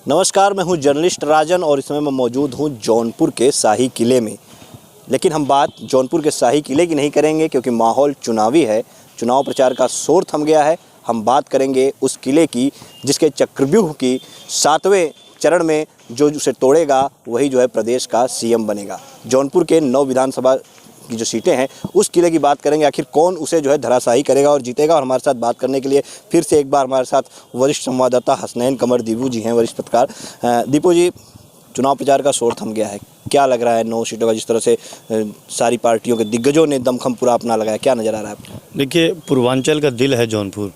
नमस्कार, मैं हूं जर्नलिस्ट राजन और इस समय मैं मौजूद हूं जौनपुर के शाही किले में। लेकिन हम बात जौनपुर के शाही किले की नहीं करेंगे क्योंकि माहौल चुनावी है, चुनाव प्रचार का शोर थम गया है। हम बात करेंगे उस किले की जिसके चक्रव्यूह की 7वें चरण में जो उसे तोड़ेगा वही जो है प्रदेश का सीएम बनेगा। जौनपुर के 9 विधानसभा की जो सीटें हैं उस किले की बात करेंगे, आखिर कौन उसे जो है धराशायी करेगा और जीतेगा। और हमारे साथ बात करने के लिए फिर से एक बार हमारे साथ वरिष्ठ संवाददाता हसनैन कमर दीपू जी हैं, वरिष्ठ पत्रकार। दीपू जी, चुनाव प्रचार का शोर थम गया है, क्या लग रहा है 9 सीटों का जिस तरह से सारी पार्टियों के दिग्गजों ने दमखम पूरा अपना लगाया, क्या नज़र आ रहा है आपको? देखिए, पूर्वांचल का दिल है जौनपुर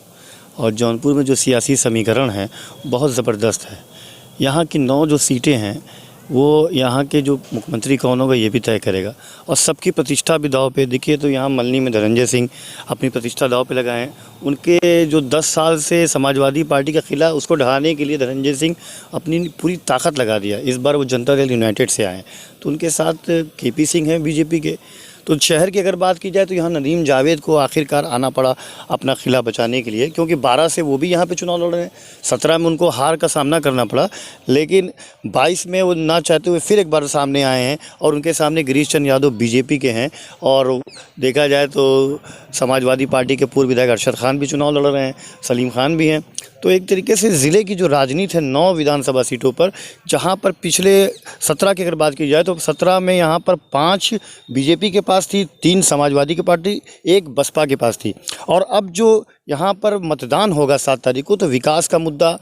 और जौनपुर में जो सियासी समीकरण है बहुत ज़बरदस्त है। यहाँ की 9 जो सीटें हैं वो यहाँ के जो मुख्यमंत्री कौन होगा ये भी तय करेगा और सबकी प्रतिष्ठा भी दांव पे। देखिए तो यहाँ मल्हनी में धनंजय सिंह अपनी प्रतिष्ठा दांव पे लगाए हैं। उनके जो 10 साल से समाजवादी पार्टी का किला उसको ढहाने के लिए धनंजय सिंह अपनी पूरी ताकत लगा दिया। इस बार वो जनता दल यूनाइटेड से आए हैं तो उनके साथ केपी सिंह हैं बीजेपी के। तो शहर की अगर बात की जाए तो यहाँ नदीम जावेद को आखिरकार आना पड़ा अपना किला बचाने के लिए, क्योंकि 12 से वो भी यहाँ पे चुनाव लड़ रहे हैं। 17 में उनको हार का सामना करना पड़ा, लेकिन 22 में वो ना चाहते हुए फिर एक बार सामने आए हैं और उनके सामने गिरीश चंद्र यादव बीजेपी के हैं। और देखा जाए तो समाजवादी पार्टी के पूर्व विधायक अरशद खान भी चुनाव लड़ रहे हैं, सलीम खान भी हैं। तो एक तरीके से ज़िले की जो राजनीति है 9 विधानसभा सीटों पर, जहाँ पर पिछले 17 की अगर बात की जाए तो 17 में यहाँ पर 5 बीजेपी के पास थी, 3 समाजवादी की पार्टी, 1 बसपा के पास थी। और अब जो यहाँ पर मतदान होगा 7 तारीख को, तो विकास का मुद्दा,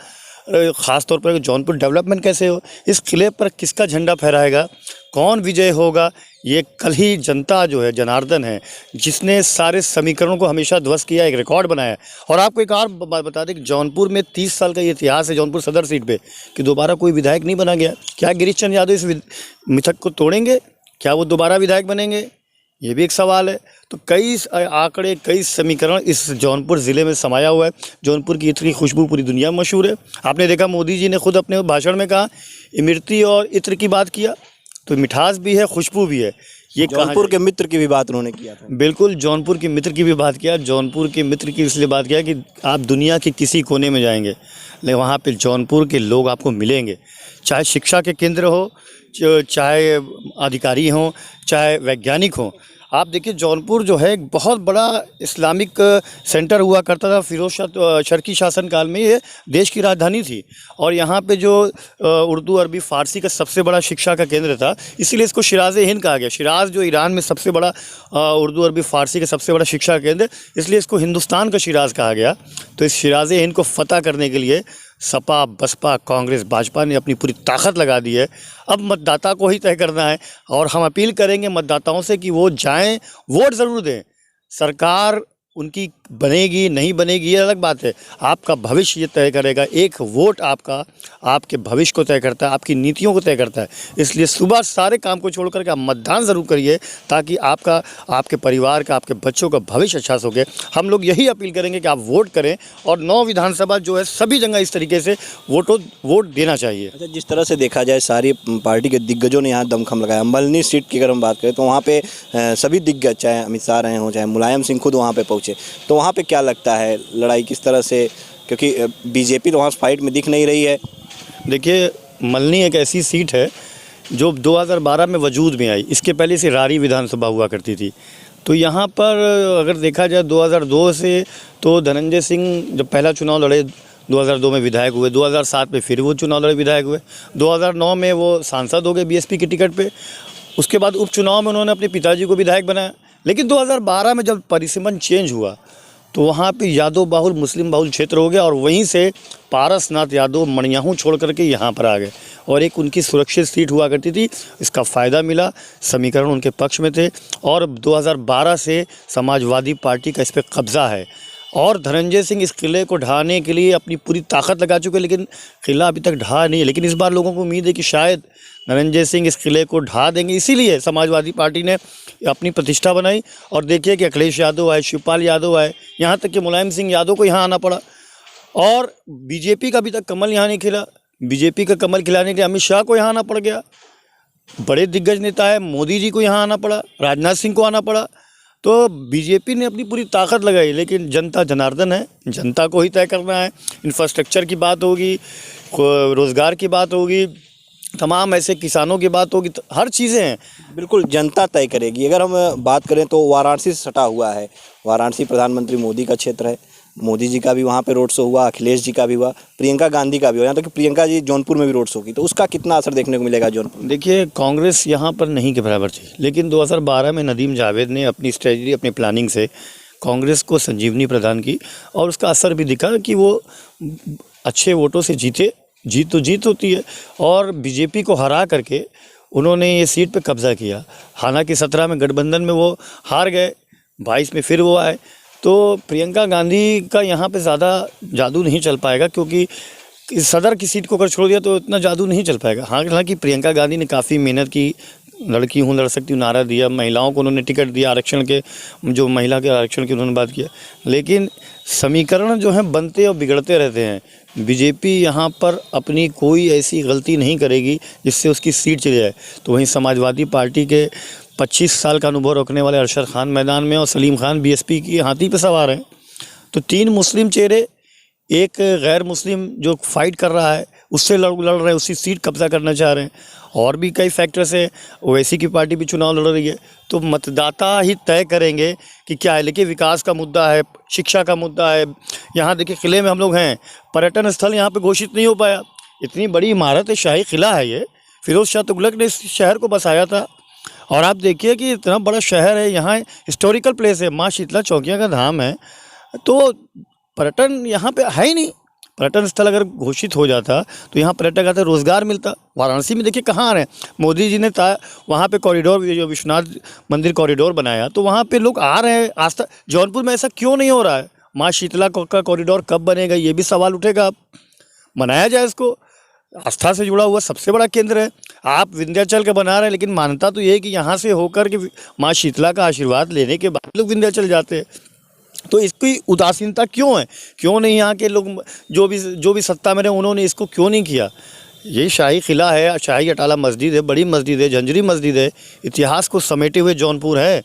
ख़ास तौर पर जौनपुर डेवलपमेंट कैसे हो, इस किले पर किसका झंडा फहराएगा, कौन विजय होगा, ये कल ही जनता जो है, जनार्दन है जिसने सारे समीकरणों को हमेशा ध्वस्त किया, एक रिकॉर्ड बनाया। और आपको एक और बात बता दें कि जौनपुर में 30 साल का ये इतिहास है जौनपुर सदर सीट पे कि दोबारा कोई विधायक नहीं बना गया। क्या गिरीश चंद्र यादव इस मिथक को तोड़ेंगे? क्या वो दोबारा विधायक बनेंगे? ये भी एक सवाल है। तो कई आंकड़े, कई समीकरण इस जौनपुर ज़िले में समाया हुआ है। जौनपुर की इत्र की खुशबू पूरी दुनिया में मशहूर है। आपने देखा मोदी जी ने खुद अपने भाषण में कहा, इमरती और इत्र की बात किया, तो मिठास भी है, खुशबू भी है। ये जौनपुर के मित्र की भी बात उन्होंने किया था। बिल्कुल, जौनपुर के मित्र की भी बात किया। जौनपुर के मित्र की इसलिए बात किया कि आप दुनिया के किसी कोने में जाएंगे लेकिन वहाँ पे जौनपुर के लोग आपको मिलेंगे, चाहे शिक्षा के केंद्र हो, चाहे अधिकारी हों, चाहे वैज्ञानिक हों। आप देखिए जौनपुर जो है एक बहुत बड़ा इस्लामिक सेंटर हुआ करता था। फिरोज शाह शर्की शासन काल में ये देश की राजधानी थी और यहाँ पे जो उर्दू, अरबी, फ़ारसी का सबसे बड़ा शिक्षा का केंद्र था, इसीलिए इसको शिराज़ हिंद कहा गया। शिराज़ जो ईरान में सबसे बड़ा उर्दू, अरबी, फ़ारसी का सबसे बड़ा शिक्षा केंद्र, इसलिए इसको हिंदुस्तान का शिराज़ कहा गया। तो इस शिराज़ हिंद को फ़तह करने के लिए सपा, बसपा, कांग्रेस, भाजपा ने अपनी पूरी ताकत लगा दी है। अब मतदाता को ही तय करना है और हम अपील करेंगे मतदाताओं से कि वो जाएं, वोट ज़रूर दें। सरकार उनकी बनेगी नहीं बनेगी ये अलग बात है, आपका भविष्य ये तय करेगा। एक वोट आपका आपके भविष्य को तय करता है, आपकी नीतियों को तय करता है। इसलिए सुबह सारे काम को छोड़ करके आप मतदान ज़रूर करिए ताकि आपका, आपके परिवार का, आपके बच्चों का भविष्य अच्छा हो गया। हम लोग यही अपील करेंगे कि आप वोट करें और 9 विधानसभा जो है सभी जगह इस तरीके से वोट देना चाहिए। अच्छा, जिस तरह से देखा जाए सारी पार्टी के दिग्गजों ने यहाँ दमखम लगाया। मल्हनी सीट की अगर हम बात करें तो वहाँ पे सभी दिग्गज, चाहे अमित शाह रहे हों, चाहे मुलायम सिंह खुद वहाँ पे पहुँचे, तो वहाँ पे क्या लगता है लड़ाई किस तरह से, क्योंकि बीजेपी तो वहाँ फाइट में दिख नहीं रही है। देखिए, मल्हनी एक ऐसी सीट है जो 2012 में वजूद में आई। इसके पहले से रारी विधानसभा हुआ करती थी। तो यहाँ पर अगर देखा जाए 2002 से, तो धनंजय सिंह जब पहला चुनाव लड़े 2002 में विधायक हुए, 2007 में फिर वो चुनाव लड़े विधायक हुए, 2009 में वो सांसद हो गए बीएसपी की टिकट पे। उसके बाद उपचुनाव में उन्होंने अपने पिताजी को विधायक बनाया। लेकिन 2012 में जब परिसीमन चेंज हुआ तो वहाँ पे यादव बाहुल, मुस्लिम बाहुल क्षेत्र हो गया और वहीं से पारसनाथ यादव मणियाहू छोड़ करके यहाँ पर आ गए और एक उनकी सुरक्षित सीट हुआ करती थी। इसका फ़ायदा मिला, समीकरण उनके पक्ष में थे और 2012 से समाजवादी पार्टी का इस पर कब्ज़ा है और धनंजय सिंह इस किले को ढहाने के लिए अपनी पूरी ताकत लगा चुके हैं, लेकिन किला अभी तक ढहा नहीं है। लेकिन इस बार लोगों को उम्मीद है कि शायद धनंजय सिंह इस किले को ढहा देंगे, इसीलिए समाजवादी पार्टी ने अपनी प्रतिष्ठा बनाई। और देखिए कि अखिलेश यादव आए, शिवपाल यादव आए, यहाँ तक कि मुलायम सिंह यादव को यहाँ आना पड़ा और बीजेपी का अभी तक कमल यहाँ नहीं खिला। बीजेपी का कमल खिलाने के लिए अमित शाह को यहाँ आना पड़ गया। बड़े दिग्गज नेता है, मोदी जी को यहाँ आना पड़ा, राजनाथ सिंह को आना पड़ा। तो बीजेपी ने अपनी पूरी ताकत लगाई, लेकिन जनता जनार्दन है, जनता को ही तय करना है। इंफ्रास्ट्रक्चर की बात होगी, रोज़गार की बात होगी, तमाम ऐसे किसानों की बात होगी, तो हर चीज़ें हैं। बिल्कुल जनता तय करेगी। अगर हम बात करें तो वाराणसी से सटा हुआ है, वाराणसी प्रधानमंत्री मोदी का क्षेत्र है, मोदी जी का भी वहाँ पे रोड शो हुआ, अखिलेश जी का भी हुआ, प्रियंका गांधी का भी हुआ, यहाँ तक कि प्रियंका जी जौनपुर में भी रोड शो की, तो उसका कितना असर देखने को मिलेगा जौनपुर? देखिए, कांग्रेस यहाँ पर नहीं के बराबर थी, लेकिन 2012 में नदीम जावेद ने अपनी स्ट्रेटजी, अपनी प्लानिंग से कांग्रेस को संजीवनी प्रदान की और उसका असर भी दिखा कि वो अच्छे वोटों से जीते। जीत तो जीत होती है, और बीजेपी को हरा करके उन्होंने ये सीट पे कब्ज़ा किया। हालांकि 17 में गठबंधन में वो हार गए, 22 में फिर वो आए। तो प्रियंका गांधी का यहाँ पे ज़्यादा जादू नहीं चल पाएगा, क्योंकि सदर की सीट को अगर छोड़ दिया तो इतना जादू नहीं चल पाएगा। हालांकि प्रियंका गांधी ने काफ़ी मेहनत की, लड़की हूँ लड़ सकती हूँ नारा दिया, महिलाओं को उन्होंने टिकट दिया, आरक्षण के, जो महिला के आरक्षण की उन्होंने बात किया, लेकिन समीकरण जो हैं बनते और बिगड़ते रहते हैं। बीजेपी यहाँ पर अपनी कोई ऐसी गलती नहीं करेगी जिससे उसकी सीट चली जाए। तो वहीं समाजवादी पार्टी के 25 साल का अनुभव रखने वाले अरशद खान मैदान में और सलीम खान बीएसपी की हाथी पर सवार हैं। तो 3 मुस्लिम चेहरे, एक गैर मुस्लिम जो फाइट कर रहा है उससे लड़ रहे हैं, उसी सीट कब्जा करना चाह रहे हैं। और भी कई फैक्टर्स हैं, ओवैसी की पार्टी भी चुनाव लड़ रही है। तो मतदाता ही तय करेंगे कि क्या है। लेकिन विकास का मुद्दा है, शिक्षा का मुद्दा है। यहाँ देखिए, किले में हम लोग हैं, पर्यटन स्थल यहाँ पे घोषित नहीं हो पाया। इतनी बड़ी इमारत है, शाही किला है ये, फिरोज शाह तुगलक ने इस शहर को बसाया था। और आप देखिए कि इतना बड़ा शहर है, यहाँ हिस्टोरिकल प्लेस है, माँ शीतला चौकिया का धाम है, तो पर्यटन यहाँ पे है ही नहीं। पर्यटन स्थल अगर घोषित हो जाता तो यहाँ पर्यटक आते, रोज़गार मिलता। वाराणसी में देखिए कहाँ आ रहे हैं, मोदी जी ने वहाँ पे कॉरिडोर, जो विश्वनाथ मंदिर कॉरिडोर बनाया, तो वहाँ पे लोग आ रहे हैं। आज तक जौनपुर में ऐसा क्यों नहीं हो रहा है? माँ शीतला का कॉरिडोर कब बनेगा, ये भी सवाल उठेगा। बनाया जाए इसको, आस्था से जुड़ा हुआ सबसे बड़ा केंद्र है। आप विंध्याचल का बना रहे हैं, लेकिन मान्यता तो ये है कि यहाँ से होकर के माँ शीतला का आशीर्वाद लेने के बाद लोग विंध्याचल जाते हैं। तो इसकी उदासीनता क्यों है? क्यों नहीं यहाँ के लोग जो भी सत्ता में रहे उन्होंने इसको क्यों नहीं किया? ये शाही किला है, शाही अटाला मस्जिद है, बड़ी मस्जिद है, झंझरी मस्जिद है, इतिहास को समेटे हुए जौनपुर है।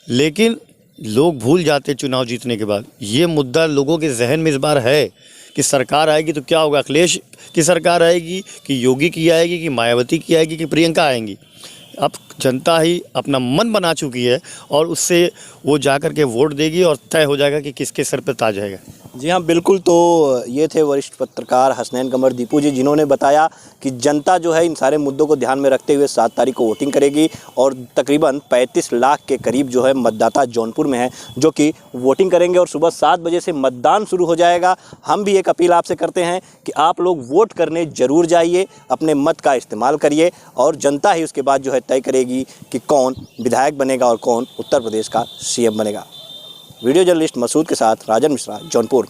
लेकिन लोग भूल जाते चुनाव जीतने के बाद। ये मुद्दा लोगों के जहन में इस बार है कि सरकार आएगी तो क्या होगा, अखिलेश की सरकार आएगी कि योगी की आएगी कि मायावती की आएगी कि प्रियंका आएंगी। अब जनता ही अपना मन बना चुकी है और उससे वो जाकर के वोट देगी और तय हो जाएगा कि किसके सर पे ताज रहेगा। जी हाँ, बिल्कुल। तो ये थे वरिष्ठ पत्रकार हसनैन कमर दीपू जी, जिन्होंने बताया कि जनता जो है इन सारे मुद्दों को ध्यान में रखते हुए 7 तारीख को वोटिंग करेगी और तकरीबन 35 लाख के करीब जो है मतदाता जौनपुर में है जो कि वोटिंग करेंगे और सुबह 7 बजे से मतदान शुरू हो जाएगा। हम भी एक अपील आपसे करते हैं कि आप लोग वोट करने ज़रूर जाइए, अपने मत का इस्तेमाल करिए और जनता ही उसके बाद जो है तय करेगी कि कौन विधायक बनेगा और कौन उत्तर प्रदेश का सीएम बनेगा। वीडियो जर्नलिस्ट मसूद के साथ राजन मिश्रा, जौनपुर।